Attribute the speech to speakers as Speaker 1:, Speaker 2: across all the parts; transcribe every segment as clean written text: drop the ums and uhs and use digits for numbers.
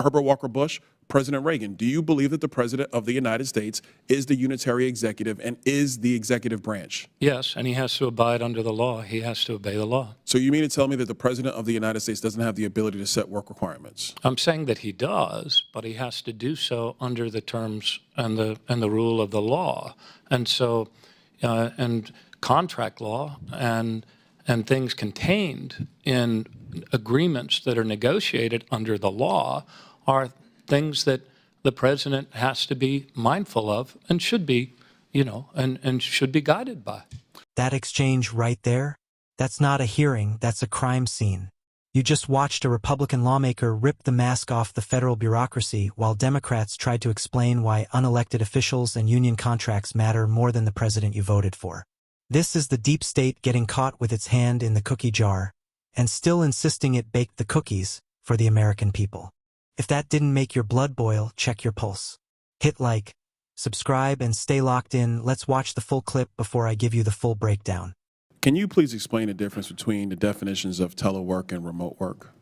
Speaker 1: Herbert Walker Bush, President Reagan. Do you believe that the President of the United States is the unitary executive and is the executive branch?
Speaker 2: Yes, and he has to abide under the law. He has to obey the law.
Speaker 1: So you mean to tell me that the President of the United States doesn't have the ability to set work requirements?
Speaker 2: I'm saying that he does, but he has to do so under the terms and the rule of the law. And so, and contract law and things contained in agreements that are negotiated under the law are things that the president has to be mindful of and should be, and should be guided by.
Speaker 3: That exchange right there, that's not a hearing, that's a crime scene. You just watched a Republican lawmaker rip the mask off the federal bureaucracy while Democrats tried to explain why unelected officials and union contracts matter more than the president you voted for. This is the deep state getting caught with its hand in the cookie jar and still insisting it baked the cookies for the American people. If that didn't make your blood boil, check your pulse. Hit like, subscribe, and stay locked in. Let's watch the full clip before I give you the full breakdown.
Speaker 1: Can you please explain the difference between the definitions of telework and remote work?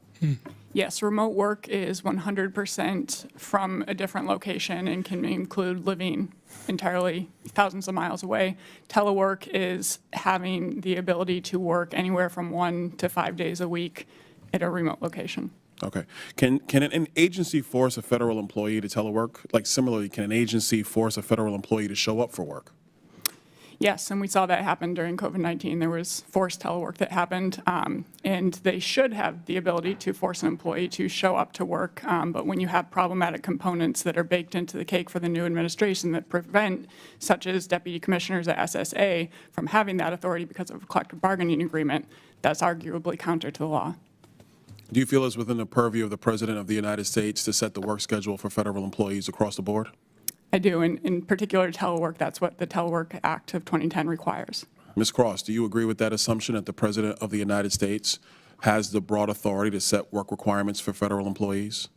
Speaker 4: Yes, remote work is 100% from a different location and can include living entirely thousands of miles away. Telework is having the ability to work anywhere from 1 to 5 days a week at a remote location.
Speaker 1: Okay. Can an agency force a federal employee to telework? Like similarly, can an agency force a federal employee to show up for work?
Speaker 4: Yes, and we saw that happen during COVID-19. There was forced telework that happened, and they should have the ability to force an employee to show up to work. But when you have problematic components that are baked into the cake for the new administration that prevent, such as deputy commissioners at SSA, from having that authority because of a collective bargaining agreement, that's arguably counter to the law.
Speaker 1: Do you feel it's within the purview of the President of the United States to set the work schedule for federal employees across the board?
Speaker 4: I do, and in particular telework, that's what the Telework Act of 2010 requires.
Speaker 1: Ms. Cross, do you agree with that assumption that the President of the United States has the broad authority to set work requirements for federal employees?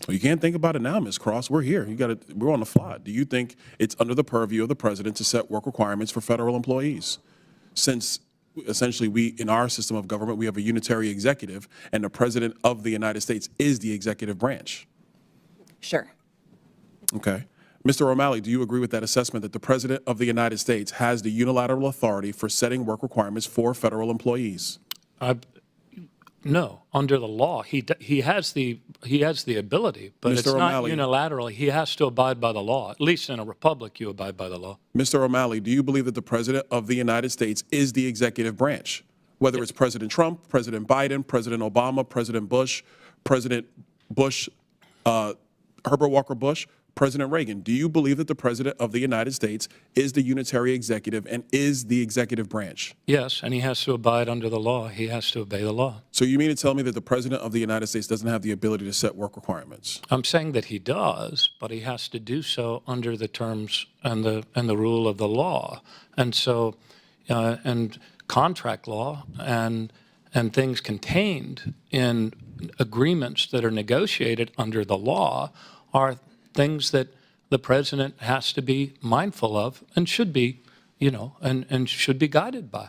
Speaker 1: Well, you can't think about it now, Ms. Cross. We're here. We're on the fly. Do you think it's under the purview of the President to set work requirements for federal employees? Since essentially in our system of government, we have a unitary executive, and the President of the United States is the executive branch.
Speaker 5: Sure.
Speaker 1: Okay. Mr. O'Malley, do you agree with that assessment that the President of the United States has the unilateral authority for setting work requirements for federal employees?
Speaker 2: No, under the law, he has the ability, but
Speaker 1: Mr.
Speaker 2: it's not
Speaker 1: O'Malley.
Speaker 2: unilateral. He has to abide by the law. At least in a republic, you abide by the law.
Speaker 1: Mr. O'Malley, do you believe that the President of the United States is the executive branch? Whether it's President Trump, President Biden, President Obama, President Bush, Herbert Walker Bush, President Reagan. Do you believe that the President of the United States is the unitary executive and is the executive branch?
Speaker 2: Yes, and he has to abide under the law. He has to obey the law.
Speaker 1: So you mean to tell me that the President of the United States doesn't have the ability to set work requirements?
Speaker 2: I'm saying that he does, but he has to do so under the terms and the rule of the law. And so, and contract law and things contained in agreements that are negotiated under the law are things that the president has to be mindful of and should be, and should be guided by.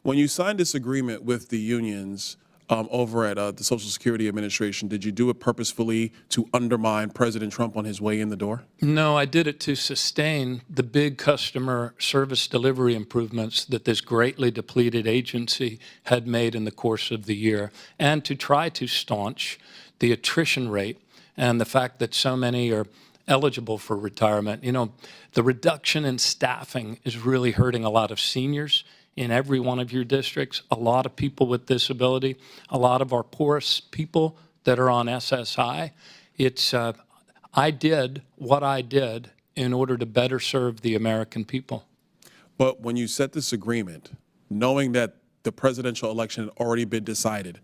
Speaker 1: When you signed this agreement with the unions over at the Social Security Administration, did you do it purposefully to undermine President Trump on his way in the door?
Speaker 2: No, I did it to sustain the big customer service delivery improvements that this greatly depleted agency had made in the course of the year, and to try to staunch the attrition rate and the fact that so many are eligible for retirement. The reduction in staffing is really hurting a lot of seniors in every one of your districts, a lot of people with disability, a lot of our poorest people that are on SSI. I did what I did in order to better serve the American people.
Speaker 1: But when you set this agreement, knowing that the presidential election had already been decided,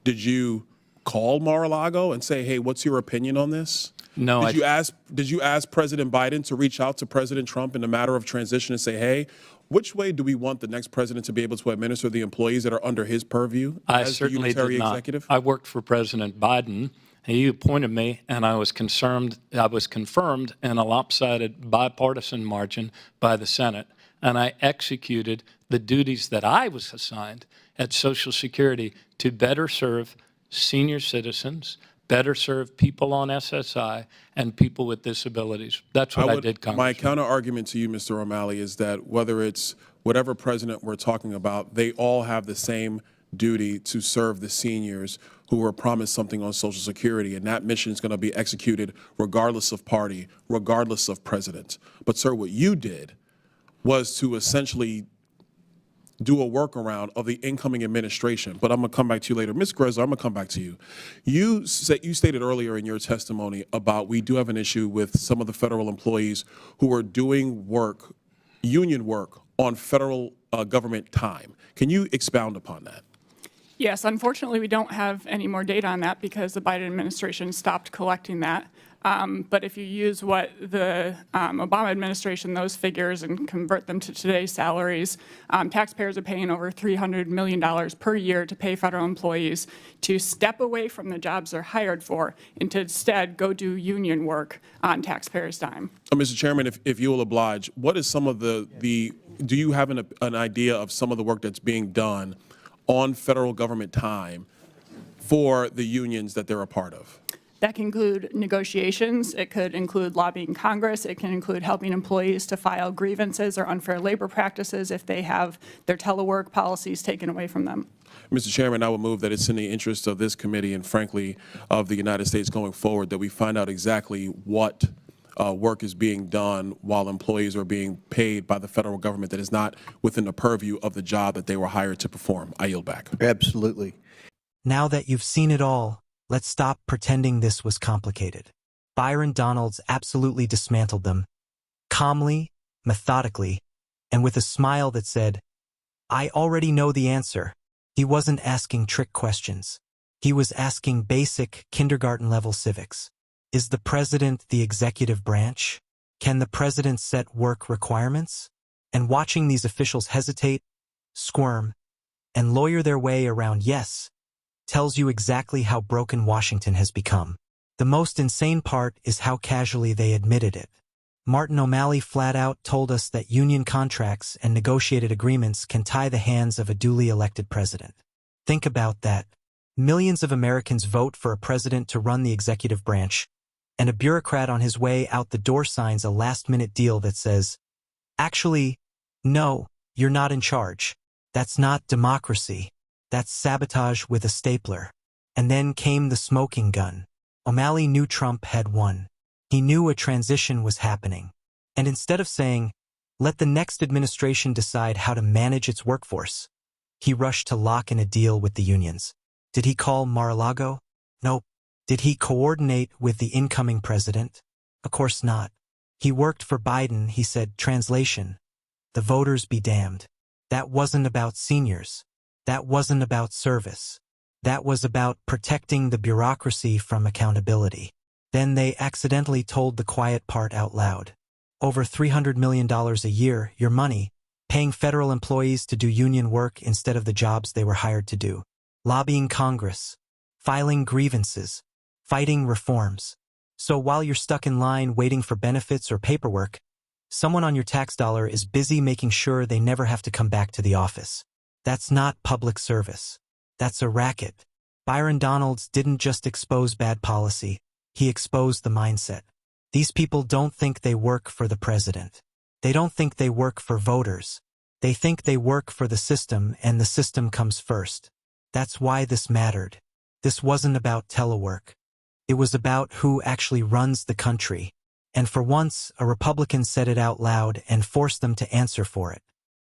Speaker 1: did you call Mar-a-Lago and say, hey, what's your opinion on this?
Speaker 2: No.
Speaker 1: Did you ask President Biden to reach out to President Trump in the matter of transition and say, hey, which way do we want the next president to be able to administer the employees that are under his purview as the unitary executive?
Speaker 2: I worked for President Biden. He appointed me, and I was confirmed in a lopsided bipartisan margin by the Senate, and I executed the duties that I was assigned at Social Security to better serve senior citizens, better serve people on SSI, and people with disabilities. That's what I did, Congressman.
Speaker 1: My counter argument to you, Mr. O'Malley, is that whether it's whatever president we're talking about, they all have the same duty to serve the seniors who were promised something on Social Security, and that mission is going to be executed regardless of party, regardless of president. But, sir, what you did was to essentially do a workaround of the incoming administration. But I'm going to come back to you later. Ms. Grezler, I'm going to come back to you. You stated earlier in your testimony about we do have an issue with some of the federal employees who are doing work, union work, on federal government time. Can you expound upon that?
Speaker 4: Yes, unfortunately, we don't have any more data on that because the Biden administration stopped collecting that. But if you use what the Obama administration, those figures, and convert them to today's salaries, taxpayers are paying over $300 million per year to pay federal employees to step away from the jobs they're hired for and to instead go do union work on taxpayers' dime.
Speaker 1: Mr. Chairman, if you will oblige, what is some of do you have an idea of some of the work that's being done on federal government time for the unions that they're a part of?
Speaker 4: That can include negotiations. It could include lobbying Congress. It can include helping employees to file grievances or unfair labor practices if they have their telework policies taken away from them.
Speaker 1: Mr. Chairman, I would move that it's in the interest of this committee and, frankly, of the United States going forward that we find out exactly what work is being done while employees are being paid by the federal government that is not within the purview of the job that they were hired to perform. I yield back.
Speaker 5: Absolutely.
Speaker 3: Now that you've seen it all, let's stop pretending this was complicated. Byron Donalds absolutely dismantled them, calmly, methodically, and with a smile that said, "I already know the answer." He wasn't asking trick questions. He was asking basic kindergarten-level civics. Is the president the executive branch? Can the president set work requirements? And watching these officials hesitate, squirm, and lawyer their way around yes tells you exactly how broken Washington has become. The most insane part is how casually they admitted it. Martin O'Malley flat out told us that union contracts and negotiated agreements can tie the hands of a duly elected president. Think about that. Millions of Americans vote for a president to run the executive branch, and a bureaucrat on his way out the door signs a last-minute deal that says, "Actually, no, you're not in charge. That's not democracy. That's sabotage with a stapler." And then came the smoking gun. O'Malley knew Trump had won. He knew a transition was happening. And instead of saying, "Let the next administration decide how to manage its workforce," he rushed to lock in a deal with the unions. Did he call Mar-a-Lago? Nope. Did he coordinate with the incoming president? Of course not. He worked for Biden, he said, translation. The voters be damned. That wasn't about seniors. That wasn't about service. That was about protecting the bureaucracy from accountability. Then they accidentally told the quiet part out loud. Over $300 million a year, your money, paying federal employees to do union work instead of the jobs they were hired to do. Lobbying Congress. Filing grievances. Fighting reforms. So while you're stuck in line waiting for benefits or paperwork, someone on your tax dollar is busy making sure they never have to come back to the office. That's not public service. That's a racket. Byron Donalds didn't just expose bad policy, he exposed the mindset. These people don't think they work for the president. They don't think they work for voters. They think they work for the system, and the system comes first. That's why this mattered. This wasn't about telework. It was about who actually runs the country. And for once, a Republican said it out loud and forced them to answer for it.